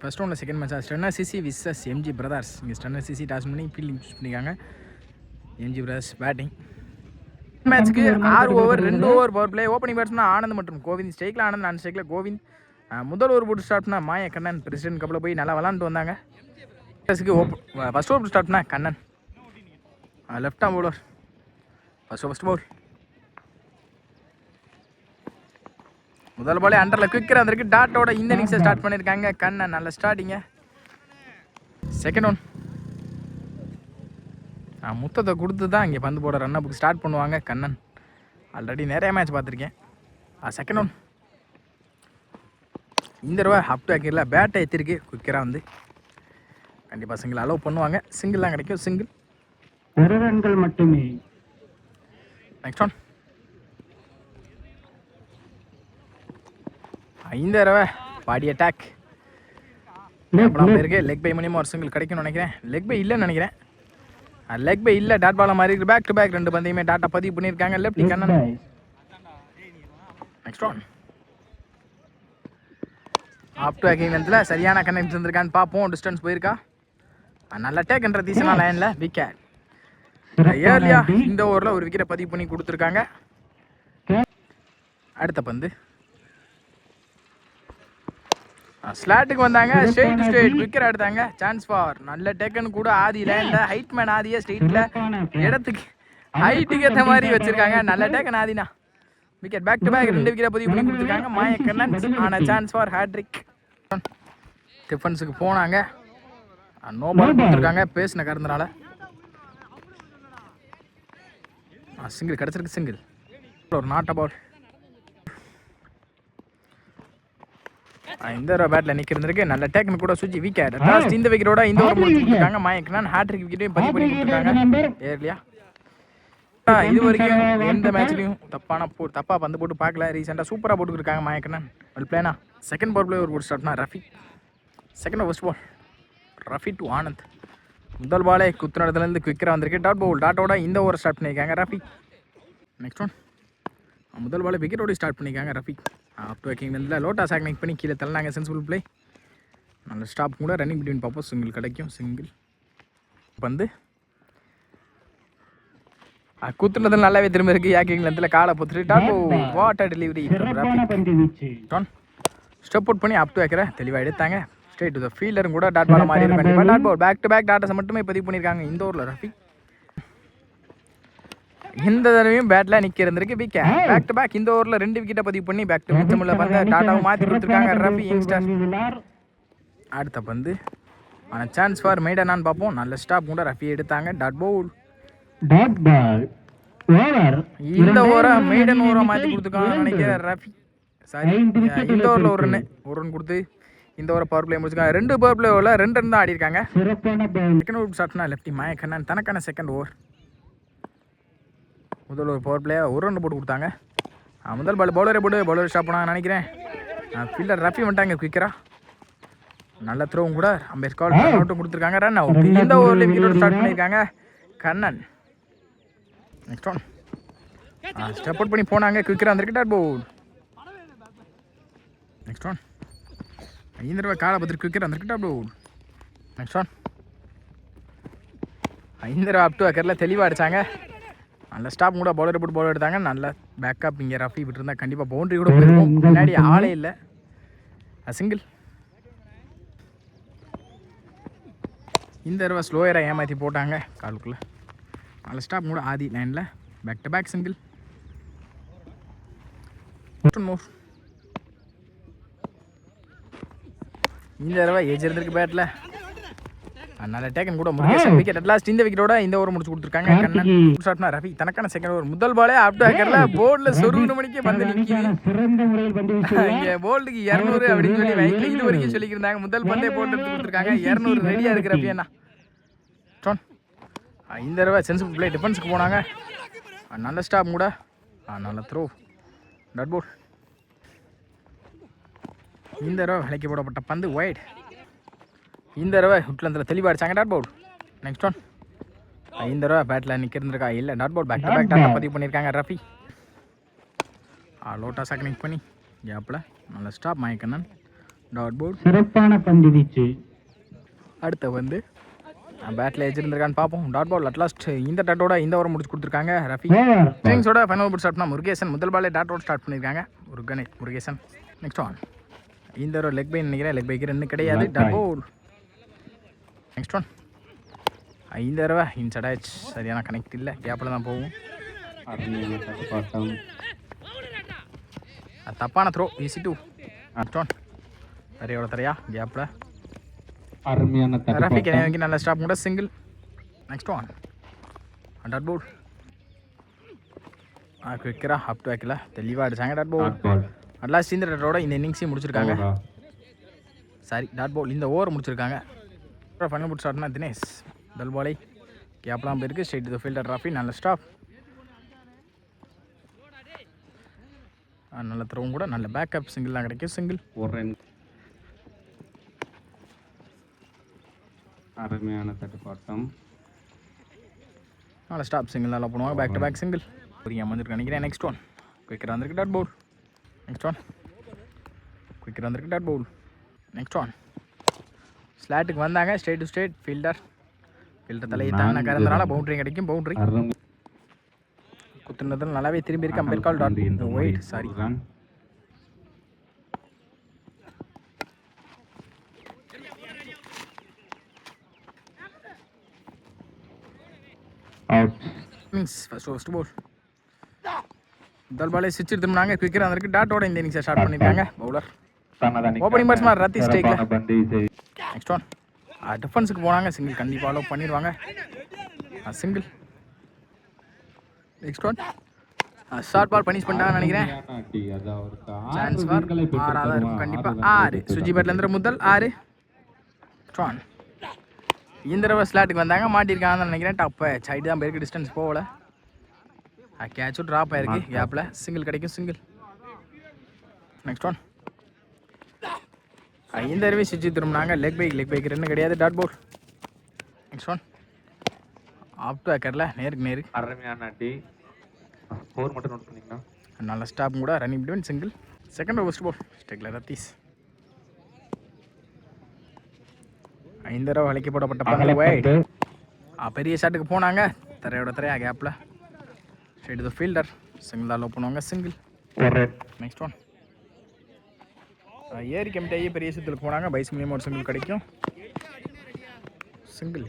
First ரவுண்டில் second match stunner CC versus MG brothers. இங்கே stunner CC toss பண்ணி fielding choose பண்ணியிருக்காங்க. MG brothers batting. மேட்ச்க்கு 6 over 2 over power play. Opening batsman Anand மற்றும் கோவிந்த். ஸ்ட்ரைக்கில் ஆனந்த், நான் ஸ்ட்ரைக்கில் கோவிந்த். முதல் ஓவர் போட்டு ஸ்டார்ட் பண்ணால் மாய கண்ணன் பிரசிடென்ட் கப்பில் போய் நல்லா விளாண்டு வந்தாங்க. ஃபர்ஸ்ட் ஓவர் ஸ்டார்ட் பண்ணால் Kannan left arm bowler. First Pavul முதல் பாலே அண்டரில் குவிக்கர் வந்திருக்கு. டாட்டோட இந்த இன்னிங்ஸை ஸ்டார்ட் பண்ணியிருக்காங்க கண்ணன். நல்ல ஸ்டார்டிங்க. செகண்ட் ஒன் முத்தத்தை கொடுத்து தான் இங்கே பந்து போட ரன் அப்புக்கு ஸ்டார்ட் பண்ணுவாங்க கண்ணன். ஆல்ரெடி நிறைய மேட்ச் பார்த்துருக்கேன். செகண்ட் ஒன் இந்த ரூபா அப் டு ஆக்கிடல பேட்டை ஏற்றிருக்கு. குவிக்கராக வந்து கண்டிப்பாக சிங்கிள் அலோவ் பண்ணுவாங்க. சிங்கிள் தான் கிடைக்கும். சிங்கிள் ஒரு ரன்கள் மட்டுமே. நெக்ஸ்ட் ஒன் 5 ரூபா பாடி அட்டாக் இருக்கு. லெக் பை மூலியமாக ஒரு சிங்கிள் கிடைக்கும்னு நினைக்கிறேன். லெக் பை இல்லைன்னு நினைக்கிறேன். லெக் பை இல்லை. டாட் பால மாதிரி இருக்கு. பேக் டு பேக் 2 பந்தையுமே டாட்டா பதிவு பண்ணியிருக்காங்க. Left Kannan. Next one up to ஆக்கிங் நேரத்தில் சரியான கனெக்ட் இருந்திருக்கான்னு பார்ப்போம். டிஸ்டன்ஸ் போயிருக்கா. நல்ல டேக்ன்ற தீசனா லைனில் விக்கெட். ஏர்லியா இந்த ஓவரில் ஒரு விக்கெட்டை பதிவு பண்ணி கொடுத்துருக்காங்க. அடுத்த பந்து ஸ்லாட்டுக்கு வந்தாங்க. ஸ்ட்ரெயிட் விக்கெட் எடுத்தாங்க. சான்ஸ் ஃபார் நல்ல டேக்கன் கூட ஆதியில் இந்த ஹைட் மேன் ஆதியை ஸ்ட்ரெயிட்டில் இடத்துக்கு ஹைட்டுக்கு ஏற்ற மாதிரி வச்சுருக்காங்க. நல்ல டேக்கன் ஆதினா விக்கெட். பேக் டு பேக் 2 விக்கெட்டை பதிவு பண்ணி கொடுத்துருக்காங்க. மாய கண்ணன் ஆன சான்ஸ் ஃபார் ஹேட்ரிக். டிஃபென்ஸுக்கு போனாங்க. நோ பால் கொடுத்துருக்காங்க பேசின கறந்தனால. சிங்கிள் கிடச்சிருக்கு. சிங்கிள் ஒரு நாட் பால். இந்த ஒரு பேட்டில் நிற்கிறதுக்கு நல்ல டேக்கன் கூட சுஜி விக்கெட். லாஸ்ட் இந்த விக்கெட்டோட இந்த ஓவர் முடிச்சுருக்காங்க. மாயக்கண்ணன் ஹேட்ரிக் விக்கெட்டையும் பதிவு பண்ணி கொடுத்துருக்காங்க. ஏர்லியா இது வரைக்கும் எந்த மேட்ச்லையும் தப்பாக பந்து போட்டு பார்க்கல. ரீசெண்டாக சூப்பராக போட்டுருக்காங்க மாயக்கண்ணன். வெல் பிளேனா. செகண்ட் பவர் பிளே ஒரு போட்டு ஸ்டார்ட்னா Rafi. Second first ball Rafi to Anand. முதல் பாலே குத்துன இடத்துலேருந்து குவிக்கராக வந்திருக்கு. டாட் பவுல். டாட்டோட இந்த ஓவர் ஸ்டார்ட் பண்ணியிருக்காங்க ரஃபி. நெக்ஸ்ட் ஒன் முதல் பாலே விக்கெட்டோடு ஸ்டார்ட் பண்ணியிருக்காங்க ரஃபி. அப் டு வேக்கிங்லேருந்து லோட்டாஸ் ஆக்னிக் பண்ணி கீழே தள்ளினாங்க. Sensible play. நல்ல ஸ்டாப் கூட ரன்னிங் பிட்வீன் பார்ப்போம். சிங்கிள் கிடைக்கும். சிங்கிள் பந்து குத்துனதில் நல்லாவே திரும்ப இருக்குது. யாக்கிங்லேருந்து காலை பொத்துட்டு டாட் வாட்டர் டெலிவரி ஸ்டெப் அவுட் பண்ணி அப் டு வைக்கிற தெளிவாக எடுத்தாங்க. ஸ்ட்ரெயிட் டு த ஃபீல்டரும் கூட டாட் பால் மாதிரி இருக்கும். கண்டிப்பாக dot ball. Back to back டாட்டஸை மட்டுமே பதிவு பண்ணியிருக்காங்க இந்த ஓவரில் ரஃபி. இந்த தடவையும் பேட்டில் நிற்க இருந்திருக்கு விக்கெட். பேக் டு பேக் இந்த ஓவரில் 2 விக்கெட்டை பதிவு பண்ணி பேக் டு மிச்சமுள்ள பந்து டாட்டாவை மாற்றி கொடுத்துருக்காங்க ரஃபி யங்ஸ்டர். அடுத்த பந்து ஆனால் சான்ஸ் ஃபார் மெய்டனான்னு பார்ப்போம். நல்ல ஸ்டாப் கூட ரஃபி எடுத்தாங்க. டாட் பவுல். இந்த ஓவரை மெய்டன் ஓவரை மாற்றி கொடுத்துருக்காங்க நினைக்கிறேன் ரஃபி. சாரி இந்த ஓவரில் ஒரு ரன் கொடுத்து இந்த ஓவரை பவர் பிளே முடிச்சுக்காங்க. 2 பவர் பிளேவில் 2 ரன் தான் ஆடி இருக்காங்க. செகண்ட் ஓவர் ஸ்டார்ட்னா லெஃப்டி மாயக்கண்ணன் தனக்கான செகண்ட் ஓவர். முதல் ஒரு பவர் பிளே ஒரு ரன் போட்டு கொடுத்தாங்க. முதல் பால் பவுலரே போட்டு பவுலர் ஸ்டாப் பண்ணாங்க நினைக்கிறேன். ஃபீல்டர் ரஃபி வந்துட்டாங்க குவிக்கரா. நல்ல த்ரோவும் கூட அம்பேர் கால் ரன் அவுட்டும் கொடுத்துருக்காங்க. Run out. இந்த ஓவரில் விக்கெட்டோட ஸ்டார்ட் பண்ணியிருக்காங்க Kannan. Next one step out பண்ணி போனாங்க குவிக்கரா வந்திருக்கு. டாட் பவுல். நெக்ஸ்ட் ஒன் இந்த ரூபாய் காலை பத்திரிக்கை குவிக்கரா வந்திருக்கு. டாட் பவுல். நெக்ஸ்ட் ஒன் இந்த ரூபா அப் டு அக்கரில் தெளிவாக அடித்தாங்க. நல்ல ஸ்டாப் கூட பவுலரை போட்டு பவுலர் எடுத்தாங்க. நல்ல பேக்கப் இங்கே ரஃபி விட்டுருந்தா கண்டிப்பாக பவுண்டரி கூட போயிருக்கும். முன்னாடி ஆளே இல்லை. சிங்கிள். இந்த தடவை ஸ்லோயராக ஏமாற்றி போட்டாங்க காலுக்குள்ளே. நல்ல ஸ்டாப் கூட ஆதி லைனில். Back to back single. இந்த தடவை ஏஜ் இருந்திருக்கு பேட்டில். நல்ல டேக்கன் கூட முருகேசன் விக்கெட். அட்லாஸ்ட் இந்த விக்கெட்டோட இந்த ஓவர் முடிச்சு கொடுத்துருக்காங்க கண்ணன். ஷாட்னா ரஃபி தனக்கான செகண்ட் ஓவர். முதல் பாலே அப் டு ஆக்கர்ல போர்டில் சொருகுன மணிக்கு வந்து நிற்கிது. இங்கே போல்டுக்கு 200 அப்படின்னு சொல்லி வைக்கில் இது வரைக்கும் சொல்லிக்கிருந்தாங்க. முதல் பந்தே போட்டு எடுத்து கொடுத்துருக்காங்க. 200 ரெடியாக இருக்கிற அப்படின்னா இந்த தடவை சென்சிபிள் பிளே டிஃபென்ஸுக்கு போனாங்க. நல்ல ஸ்டாப் கூட நல்ல த்ரோ. Dot ball. இந்த தடவை விலைக்கு போடப்பட்ட பந்து ஒயிட். இந்த தடவை ஹுட்லேருந்து தெளிவாக அடிச்சாங்க. டாட் பவுல். நெக்ஸ்ட் ஒன் இந்த தடவை பேட்டில் நிற்கிறதுக்கா இல்லை. Dot ball. Back to back டாட்டா பதிவு பண்ணியிருக்காங்க ரஃபி. லோட்டாஸ் கனெக்ட் பண்ணி கேப்பில் நல்ல ஸ்டாப் மாயக்கண்ணன். Dot board. சிறப்பான பந்து வீச்சு. அடுத்த வந்து பேட்டில் வச்சிருந்திருக்கான்னு பார்ப்போம். டாட் பால் அட்லாஸ்ட் இந்த டாட்டோட இந்த ஓவர் முடிச்சு கொடுத்துருக்காங்க ரஃபி. இன்னிங்ஸோட ஃபைனல் ஓவர் ஸ்டார்ட் பண்ணால் முருகேசன் முதல் பாலே டாட் அவுட் ஸ்டார்ட் பண்ணியிருக்காங்க. Murugesan next one. இந்த ஒரு லெக் பை நினைக்கிறேன். லெக் பைக்கு ரெண்டு கிடையாது. Dot ball. Next one. இந்த தடவை இன்சைட் ஆயிடுச்சு. சரியான கனெக்ட் இல்லை. கேப்பில் தான் போகும். தப்பான throw. Easy two. Next one. தரையோட தரையா கேப்பில் அருமையான ரஃபிக் எனக்கு நல்ல ஸ்டாப் கூட single. Next one. Dot ball. குவிக்கரா அப் டு வைக்கல தெளிவாக அடிச்சாங்க. டாட் போல். அட்லாஸ்ட் இந்த டாட்டோட இந்த இன்னிங்ஸையும் முடிச்சிருக்காங்க. சாரி டாட் போல் இந்த ஓவர் முடிச்சிருக்காங்க. ஃபைனல் போட் ஸ்டார்ட்னா தினேஷ் முதல் பாலை கேப்லாம் போயிருக்கு. ஸ்ட்ரெயிட் டு ஃபீல்டர் ரஃபி நல்ல ஸ்டாப். நல்ல த்ரோவும் கூட நல்ல பேக்கப் சிங்கிள் தான் கிடைக்கும். சிங்கிள். அருமையான தட்டுப்பாட்டம். நல்ல ஸ்டாப் சிங்கிள் நல்லா பண்ணுவாங்க. Back to back single. ஒரு வந்துருக்கு நினைக்கிறேன். Next one. குவிக்கர் வந்திருக்கு. Dot ball. Next one. Quicker வந்திருக்கு. Dot ball. Next one. ஸ்லாட்டுக்கு வந்தாங்க. ஸ்ட்ரெயிட் டு ஸ்ட்ரெயிட் ஃபீல்டர் தலையை தானே கறந்தனால பவுண்டரி கிடைக்கும். பவுண்டரி குத்துனதில் நல்லாவே திரும்பி இருக்கு. Umpire call dot wide. Sorry first ball. முதல் பாலே ஸ்விட்ச் எடுத்துனாங்க. குவிக்கர் வந்திருக்கு. டாட்டோட இந்த இன்னிங்ஸை ஸ்டார்ட் பண்ணியிருக்காங்க பவுலர். ஓப்பனிங் பேட்ஸ்மேன் ரத்தி ஸ்டேக்கில். Next one. டிஃபென்ஸுக்கு போனாங்க. சிங்கிள் கண்டிப்பாக அலோவ் பண்ணிடுவாங்க. Single. Next one. Short ball punish பண்ணிட்டாங்கன்னு நினைக்கிறேன். சான்ஸ் ஃபார் 6 தான் இருக்கும் கண்டிப்பாக. 6 சுஜி பேட்லேருந்து முதல் 6. Next one. இந்த தடவை ஸ்லாட்டுக்கு வந்தாங்க. மாட்டியிருக்காங்கன்னு நினைக்கிறேன். டப்பு சைடு தான் போயிருக்கு. டிஸ்டன்ஸ் போகல. கேட்சும் ட்ராப் ஆயிருக்கு. கேப்பில் சிங்கிள் கிடைக்கும். சிங்கிள். Next one. இந்த தடவை சுவிட்ச் திரும்பினாங்க. லெக் பைக் ரெண்டு கிடையாது. Dot ball. Next one. Off டு ஏக்கரில் நேருக்கு நேரு. அருமையான அடி. ஸ்கோர் மட்டும் நோட் பண்ணிங்கன்னா நல்ல ஸ்டாப் கூட. Running between single. Second first ball ஸ்டேக்கில் ரத்தீஸ். இந்த தடவை வளைக்க போடப்பட்ட பந்து வைட். பெரிய ஷாட்டுக்கு போனாங்க. தரையோட தரையா கேப்பில் ஸ்ட்ரெயிட் டு ஃபீல்டர் சிங்கிள் தான் லோ பண்ணுவாங்க. சிங்கிள். Next one. ஏரி கமிட்டாகி பெரிய சுற்றுக்கு போனாங்க. பைஸ் மூலியமாக ஒரு சிங்கிள் கிடைக்கும். சிங்கிள்.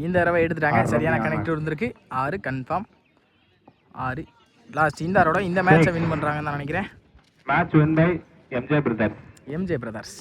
இந்த தடவை எடுத்துட்டாங்க. சரியான கனெக்ட் இருந்திருக்கு. 6 கன்ஃபார்ம். 6 லாஸ்ட். இந்த தடவை இந்த மேட்சை வின் பண்ணுறாங்கன்னு தான் நினைக்கிறேன். Match win by MJ brothers.